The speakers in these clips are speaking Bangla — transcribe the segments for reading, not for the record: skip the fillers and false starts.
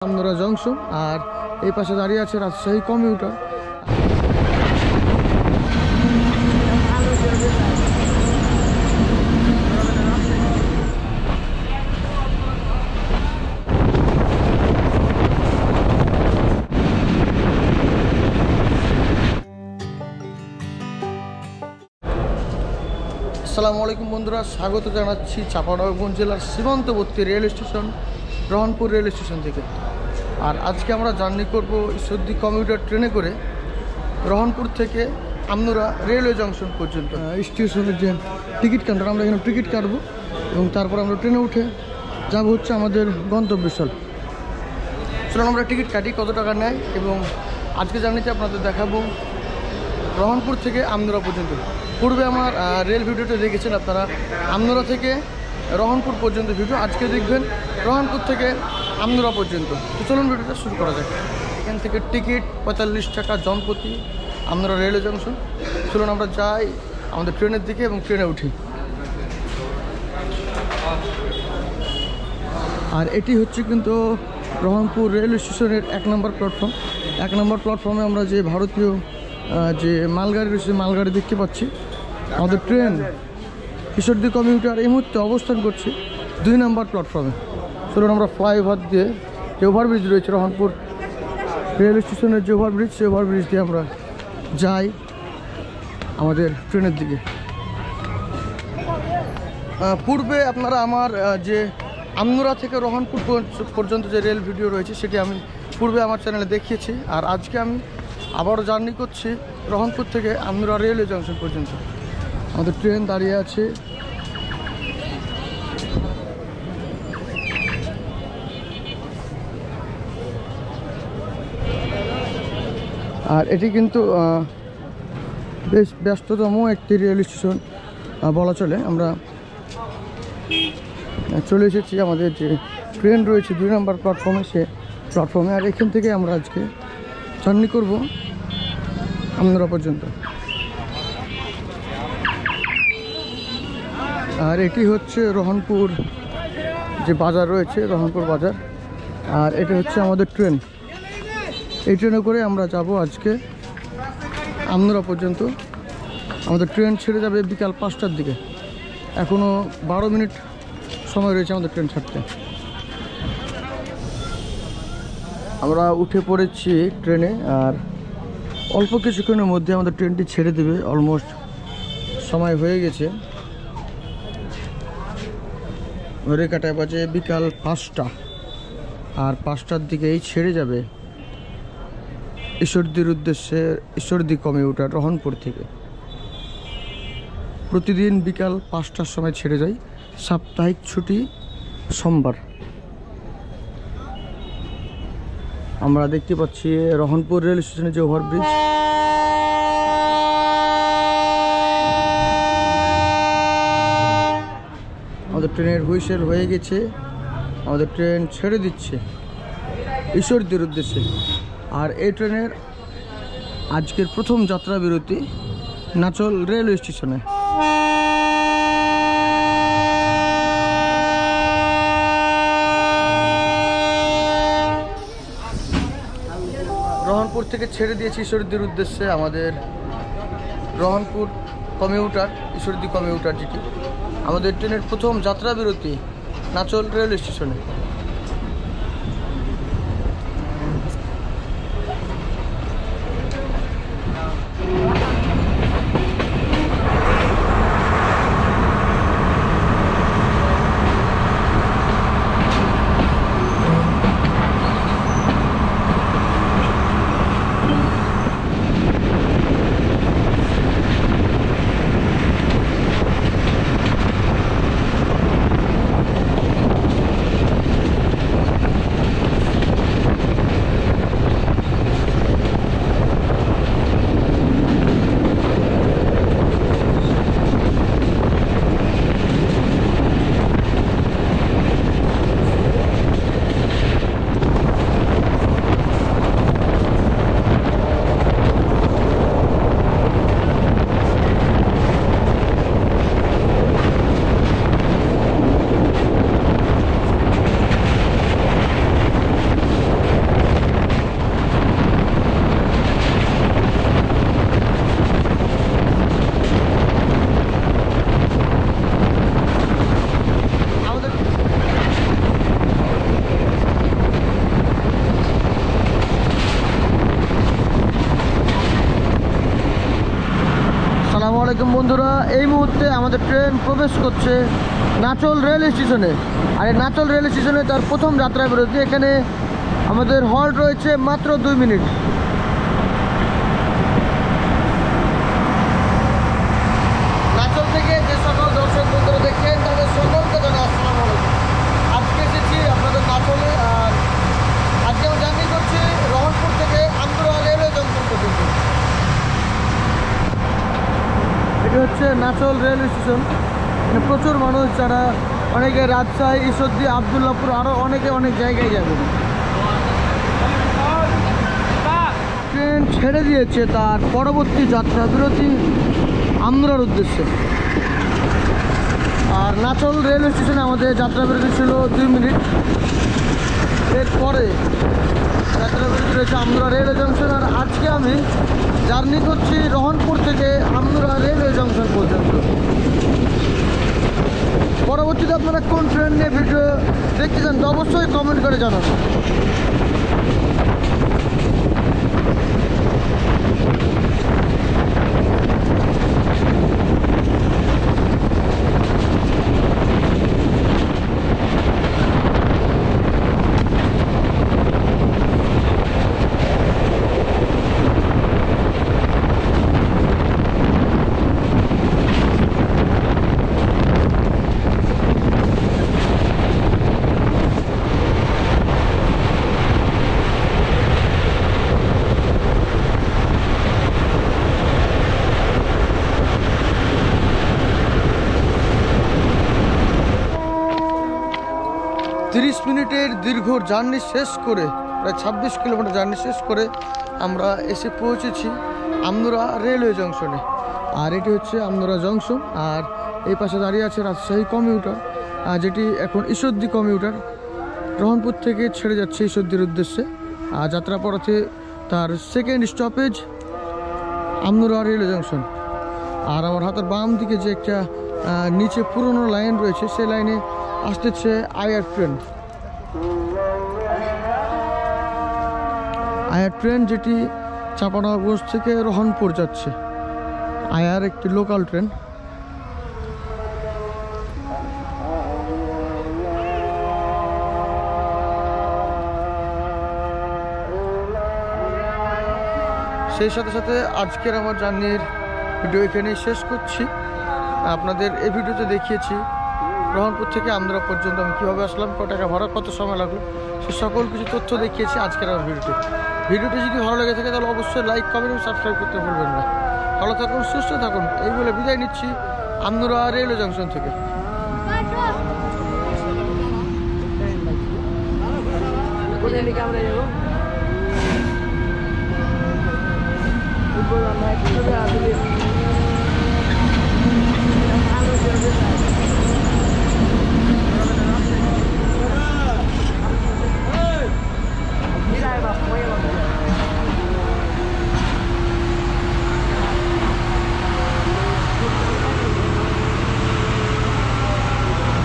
আমনোরা জংশন আর এই পাশে দাঁড়িয়ে আছে রাজশাহী কমিউটার। আসসালামু আলাইকুম বন্ধুরা, স্বাগত জানাচ্ছি চাঁপাইনবাবগঞ্জ জেলার সীমান্তবর্তী rail station Rohanpur rail station থেকে। আর আজকে আমরা জার্নি করব ঈশ্বরদী কমিউটার ট্রেনে করে রহনপুর থেকে আমনুরা রেলওয়ে জংশন পর্যন্ত। স্টেশনের যে টিকিট কাউন্টার, আমরা এখানে টিকিট কাটবো এবং তারপর আমরা ট্রেনে উঠে যাব হচ্ছে আমাদের গন্তব্যস্থল। চলুন আমরা টিকিট কাটি, কত টাকা নেয় এবং আজকে জার্নিতে আপনাদের দেখাবো রহনপুর থেকে আমনুরা পর্যন্ত। পূর্বে আমার রেল ভিডিওতে দেখেছেন আপনারা আমনুরা থেকে রহনপুর পর্যন্ত ভিডিও, আজকে দেখবেন রহনপুর থেকে আমনুরা পর্যন্ত। তো চলুন ভিডিওটা শুরু করা যাক। এখান থেকে টিকিট 45 টাকা জনপ্রতি আমনুরা রেলওয়ে জংশন। চলুন আমরা যাই আমাদের ট্রেনের দিকে এবং ট্রেনে উঠি। আর এটি হচ্ছে কিন্তু রহনপুর রেল স্টেশনের 1 নম্বর প্ল্যাটফর্ম। 1 নম্বর প্ল্যাটফর্মে আমরা যে ভারতীয় যে মালগাড়ি রয়েছে মালগাড়ি দেখতে পাচ্ছি। আমাদের ট্রেন ঈশ্বরদী কমিউটার এই মুহূর্তে অবস্থান করছে 2 নম্বর প্ল্যাটফর্মে। চলুন আমরা ফ্লাইওভার দিয়ে যে ওভারব্রিজ রয়েছে রহনপুর রেল স্টেশনের যে ওভারব্রিজ, সেই ওভারব্রিজ দিয়ে আমরা যাই আমাদের ট্রেনের দিকে। পূর্বে আপনারা আমার যে আমনুরা থেকে রহনপুর পর্যন্ত যে রেল ভিডিও রয়েছে সেটি আমি পূর্বে আমার চ্যানেলে দেখিয়েছি। আর আজকে আমি আবারও জার্নি করছি রহনপুর থেকে আমনুরা রেলওয়ে জংশন পর্যন্ত। আমাদের ট্রেন দাঁড়িয়ে আছে। আর এটি কিন্তু বেশ ব্যস্ততম একটি রেল স্টেশন বলা চলে। আমরা চলে এসেছি আমাদের যে ট্রেন রয়েছে 2 নম্বর প্ল্যাটফর্মে, সে প্ল্যাটফর্মে। আর এখান থেকে আমরা আজকে জার্নি করব আমনুরা পর্যন্ত। আর এটি হচ্ছে রহনপুর যে বাজার রয়েছে, রহনপুর বাজার। আর এটা হচ্ছে আমাদের ট্রেন। এই ট্রেনে করে আমরা যাব আজকে আমনুরা পর্যন্ত। আমাদের ট্রেন ছেড়ে যাবে বিকাল 5টার দিকে। এখনও 12 মিনিট সময় রয়েছে আমাদের ট্রেন ছাড়তে। আমরা উঠে পড়েছি ট্রেনে আর অল্প কিছুক্ষণের মধ্যে আমাদের ট্রেনটি ছেড়ে দেবে। অলমোস্ট সময় হয়ে গেছে, ঘড়ি কাটায় বাজে বিকাল 5টা। আর 5টার দিকেই ছেড়ে যাবে ঈশ্বরদীর উদ্দেশ্যে ঈশ্বরদী কমিউটার রহনপুর থেকে। প্রতিদিন বিকাল 5টার সময় ছেড়ে যায়, সাপ্তাহিক ছুটি সোমবার। আমরা দেখতে পাচ্ছি রহনপুর রেল স্টেশনের যে ওভারব্রিজ, আমাদের ট্রেনের হুইসেল হয়ে গেছে। আমাদের ট্রেন ছেড়ে দিচ্ছে ঈশ্বরদীর উদ্দেশ্যে। আর এই ট্রেনের আজকের প্রথম যাত্রা বিরতি নাচল রেলওয়ে স্টেশনে। রহনপুর থেকে ছেড়ে দিয়েছি ঈশ্বরদীর উদ্দেশ্যে আমাদের রহনপুর কমিউটার, ঈশ্বরদী কমিউটার যেটি। আমাদের ট্রেনের প্রথম যাত্রা বিরতি নাচল রেলওয়ে স্টেশনে। আলাইকুম বন্ধুরা, এই মুহূর্তে আমাদের ট্রেন প্রবেশ করছে নাচল রেল স্টেশনে। আর এই নাচল রেল স্টেশনে তার প্রথম যাত্রা বিরতি। এখানে আমাদের হল্ট রয়েছে মাত্র 2 মিনিট। নাচল থেকে যে সকল দর্শক বন্ধুরা দেখেন তাদের সকলকে জানাই আসসালামু আলাইকুম। আজকে এসেছি আপনাদের নাচলে। আর আজকে আমি জার্নি করছি রহনপুর থেকে আমদুরা রেলওয়ে জংশন পর্যন্ত। এটি হচ্ছে নাচল রেল স্টেশন। এখানে প্রচুর মানুষ, যারা অনেকে রাজশাহী, ঈশ্বরদী, আবদুল্লাপুর, আরও অনেকে অনেক জায়গায় যাবে। ট্রেন ছেড়ে দিয়েছে তার পরবর্তী যাত্রা বিরতি আমদুরার উদ্দেশ্যে। আর নাচল রেলওয়ে স্টেশনে আমাদের যাত্রা বিরতি ছিল 2 মিনিট। এরপরে যাত্রা বিরতি রয়েছে আমদুরা রেলওয়ে জংশন। আর আজকে আমি জার্নি করছি রহনপুর থেকে আমদুরা রেলওয়ে জংশন পর্যন্ত। পরবর্তীতে আপনারা কোন ট্রেন নিয়ে ভিডিও দেখতে চান অবশ্যই কমেন্ট করে জানাবেন। 30 মিনিটের দীর্ঘ জার্নি শেষ করে, প্রায় 26 কিলোমিটার জার্নি শেষ করে আমরা এসে পৌঁছেছি আমদুরা রেলওয়ে জংশনে। আর এটি হচ্ছে আমদুরা জংশন। আর এই পাশে দাঁড়িয়ে আছে রাজশাহী কমিউটার, যেটি এখন ঈশ্বরদী কমিউটার রহনপুর থেকে ছেড়ে যাচ্ছে ঈশ্বরদীর উদ্দেশ্যে। আর যাত্রাপথে তার সেকেন্ড স্টপেজ আমদুরা রেলওয়ে জংশন। আর আমার হাতের বাম দিকে যে একটা নিচে পুরনো লাইন রয়েছে, সেই লাইনে আসতেছে আয়ার ট্রেন। আয়ার ট্রেন যেটি চাঁপানগর থেকে রহনপুর যাচ্ছে। আয়ার একটি লোকাল ট্রেন। সেই সাথে সাথে আজকের আমার জার্নির ভিডিও এখানেই শেষ করছি। আপনাদের এই ভিডিওতে দেখিয়েছি রহনপুর থেকে আমদুরা পর্যন্ত আমি কীভাবে আসলাম, কত টাকা ভাড়া, কত সময় লাগলো, সে সকল কিছু তথ্য দেখিয়েছি আজকের আমার ভিডিওটি যদি ভালো লেগে থাকে তাহলে অবশ্যই লাইক, কমেন্ট এবং সাবস্ক্রাইব করতে ভুলবেন না। ভালো থাকুন, সুস্থ থাকুন, এই বলে বিদায় নিচ্ছি আমদুরা রেলওয়ে জংশন থেকে।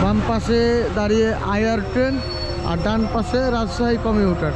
বাম পাশে দাঁড়িয়ে আয়ার ট্রেন আর ডান পাশে রাজশাহী কমিউটার।